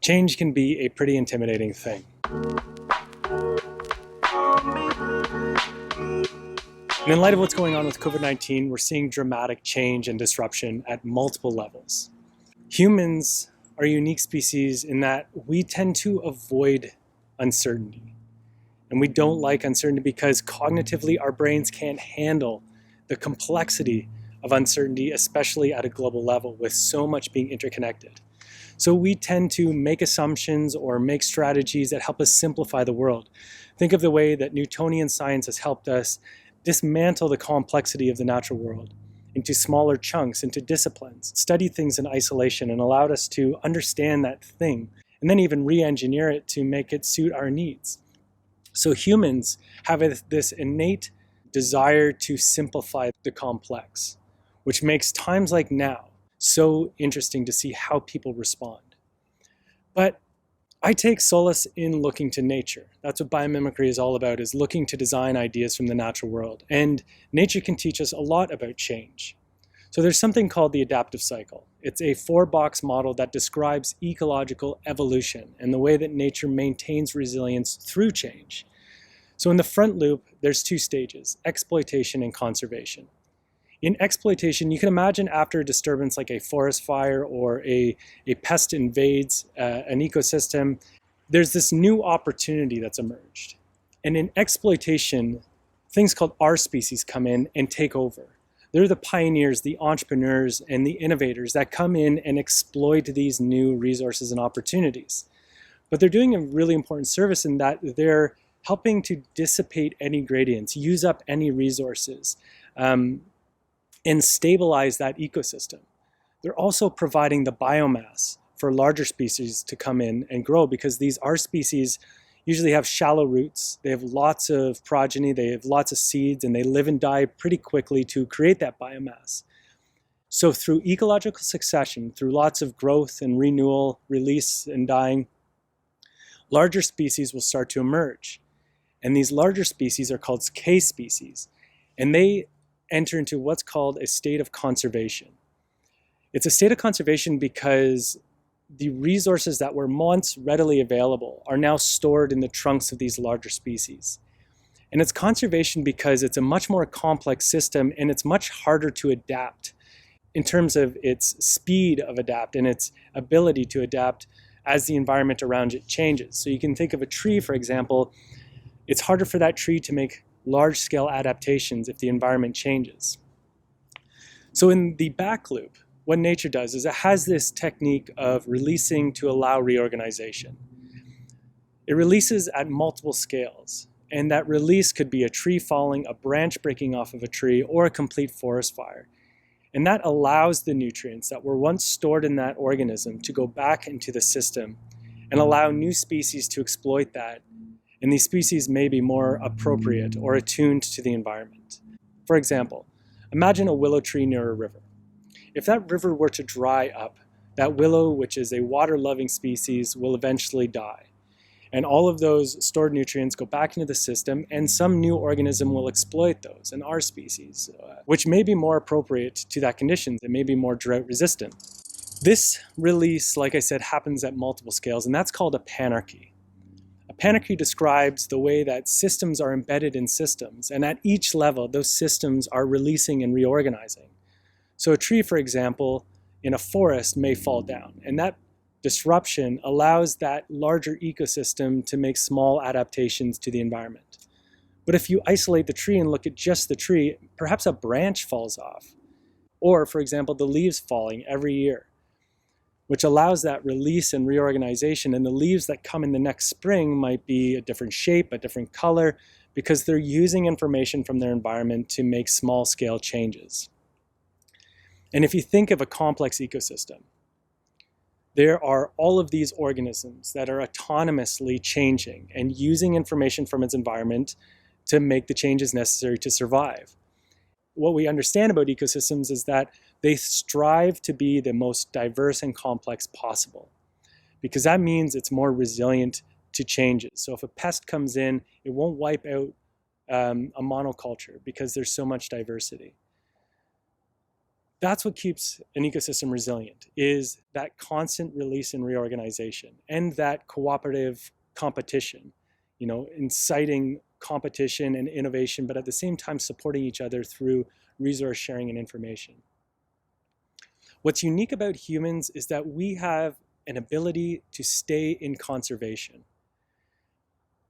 Change can be a pretty intimidating thing. And in light of what's going on with COVID-19, we're seeing dramatic change and disruption at multiple levels. Humans are a unique species in that we tend to avoid uncertainty. And we don't like uncertainty because cognitively our brains can't handle the complexity of uncertainty, especially at a global level with so much being interconnected. So we tend to make assumptions or make strategies that help us simplify the world. Think of the way that Newtonian science has helped us dismantle the complexity of the natural world into smaller chunks, into disciplines, study things in isolation, and allowed us to understand that thing, and then even re-engineer it to make it suit our needs. So humans have this innate desire to simplify the complex, which makes times like now so interesting to see how people respond. But I take solace in looking to nature. That's what biomimicry is all about, is looking to design ideas from the natural world. And nature can teach us a lot about change. So there's something called the adaptive cycle. It's a 4-box model that describes ecological evolution and the way that nature maintains resilience through change. So in the front loop, there's 2 stages, exploitation and conservation. In exploitation, you can imagine after a disturbance like a forest fire or a pest invades an ecosystem, there's this new opportunity that's emerged. And in exploitation, things called R species come in and take over. They're the pioneers, the entrepreneurs, and the innovators that come in and exploit these new resources and opportunities. But they're doing a really important service in that they're helping to dissipate any gradients, use up any resources, and stabilize that ecosystem. They're also providing the biomass for larger species to come in and grow, because these R species usually have shallow roots, they have lots of progeny, they have lots of seeds, and they live and die pretty quickly to create that biomass. So through ecological succession, through lots of growth and renewal, release and dying, larger species will start to emerge. And these larger species are called K species, and they enter into what's called a state of conservation. It's a state of conservation because the resources that were once readily available are now stored in the trunks of these larger species. And it's conservation because it's a much more complex system and it's much harder to adapt in terms of its speed of adapt and its ability to adapt as the environment around it changes. So you can think of a tree, for example. It's harder for that tree to make large-scale adaptations if the environment changes. So in the back loop, what nature does is it has this technique of releasing to allow reorganization. It releases at multiple scales, and that release could be a tree falling, a branch breaking off of a tree, or a complete forest fire. And that allows the nutrients that were once stored in that organism to go back into the system and allow new species to exploit that. And these species may be more appropriate or attuned to the environment. For example, imagine a willow tree near a river. If that river were to dry up, that willow, which is a water-loving species, will eventually die. And all of those stored nutrients go back into the system, and some new organism will exploit those, an R species, which may be more appropriate to that condition. It may be more drought resistant. This release, like I said, happens at multiple scales, and that's called a panarchy. Panarchy describes the way that systems are embedded in systems, and at each level, those systems are releasing and reorganizing. So a tree, for example, in a forest may fall down, and that disruption allows that larger ecosystem to make small adaptations to the environment. But if you isolate the tree and look at just the tree, perhaps a branch falls off, or, for example, the leaves falling every year, which allows that release and reorganization, and the leaves that come in the next spring might be a different shape, a different color, because they're using information from their environment to make small-scale changes. And if you think of a complex ecosystem, there are all of these organisms that are autonomously changing and using information from its environment to make the changes necessary to survive. What we understand about ecosystems is that they strive to be the most diverse and complex possible, because that means it's more resilient to changes. So if a pest comes in, it won't wipe out a monoculture because there's so much diversity. That's what keeps an ecosystem resilient, is that constant release and reorganization and that cooperative competition, inciting competition and innovation, but at the same time supporting each other through resource sharing and information. What's unique about humans is that we have an ability to stay in conservation.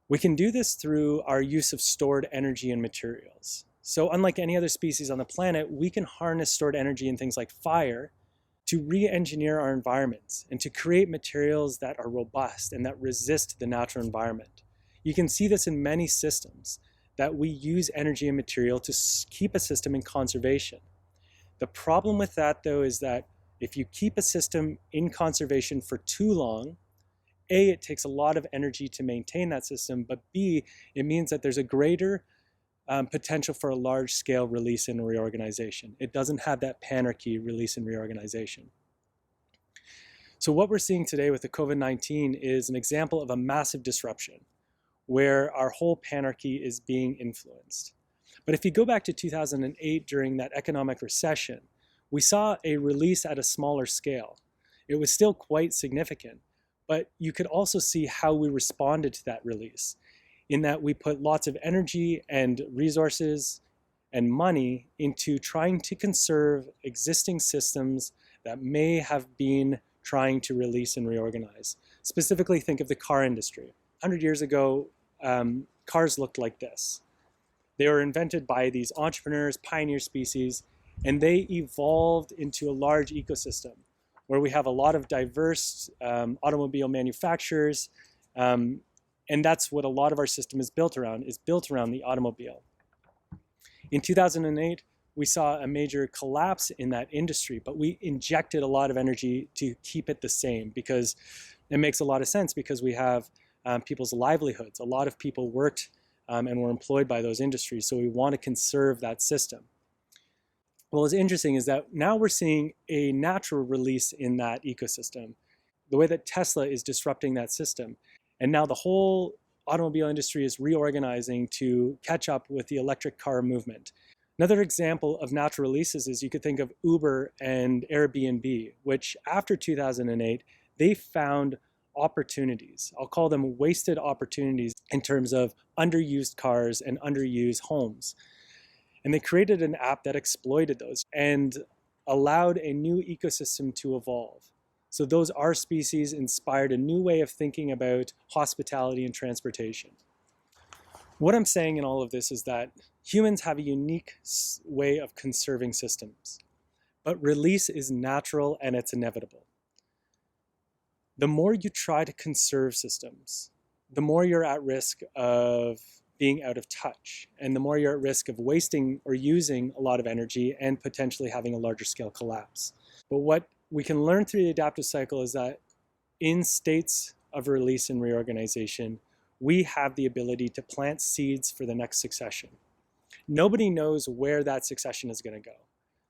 We can do this through our use of stored energy and materials. So unlike any other species on the planet, we can harness stored energy in things like fire to re-engineer our environments and to create materials that are robust and that resist the natural environment. You can see this in many systems, that we use energy and material to keep a system in conservation. The problem with that, though, is that if you keep a system in conservation for too long, A, it takes a lot of energy to maintain that system, but B, it means that there's a greater potential for a large-scale release and reorganization. It doesn't have that panarchy release and reorganization. So what we're seeing today with the COVID-19 is an example of a massive disruption where our whole panarchy is being influenced. But if you go back to 2008 during that economic recession, we saw a release at a smaller scale. It was still quite significant, but you could also see how we responded to that release, in that we put lots of energy and resources and money into trying to conserve existing systems that may have been trying to release and reorganize. Specifically, think of the car industry. 100 years ago, cars looked like this. They were invented by these entrepreneurs, pioneer species, and they evolved into a large ecosystem where we have a lot of diverse automobile manufacturers, and that's what a lot of our system is built around the automobile. In 2008, we saw a major collapse in that industry, but we injected a lot of energy to keep it the same, because it makes a lot of sense, because we have people's livelihoods. A lot of people worked and were employed by those industries, so we want to conserve that system. Well, what's interesting is that now we're seeing a natural release in that ecosystem, the way that Tesla is disrupting that system. And now the whole automobile industry is reorganizing to catch up with the electric car movement. Another example of natural releases is you could think of Uber and Airbnb, which after 2008, they found opportunities. I'll call them wasted opportunities in terms of underused cars and underused homes. And they created an app that exploited those and allowed a new ecosystem to evolve. So those R species inspired a new way of thinking about hospitality and transportation. What I'm saying in all of this is that humans have a unique way of conserving systems, but release is natural and it's inevitable. The more you try to conserve systems, the more you're at risk of being out of touch, and the more you're at risk of wasting or using a lot of energy and potentially having a larger scale collapse. But what we can learn through the adaptive cycle is that in states of release and reorganization, we have the ability to plant seeds for the next succession. Nobody knows where that succession is going to go.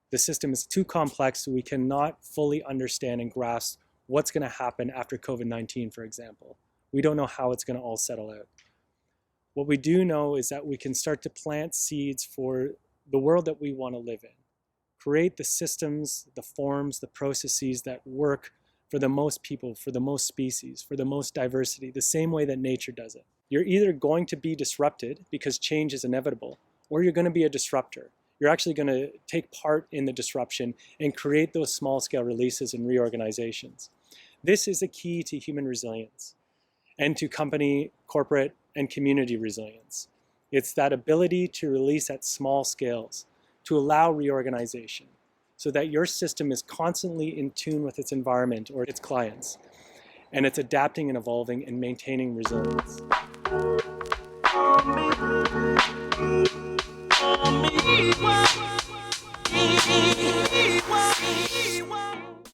The system is too complex, so we cannot fully understand and grasp what's going to happen after COVID-19, for example. We don't know how it's going to all settle out. What we do know is that we can start to plant seeds for the world that we want to live in. Create the systems, the forms, the processes that work for the most people, for the most species, for the most diversity, the same way that nature does it. You're either going to be disrupted because change is inevitable, or you're going to be a disruptor. You're actually going to take part in the disruption and create those small-scale releases and reorganizations. This is a key to human resilience and to company, corporate, and community resilience. It's that ability to release at small scales, to allow reorganization, so that your system is constantly in tune with its environment or its clients, and it's adapting and evolving and maintaining resilience.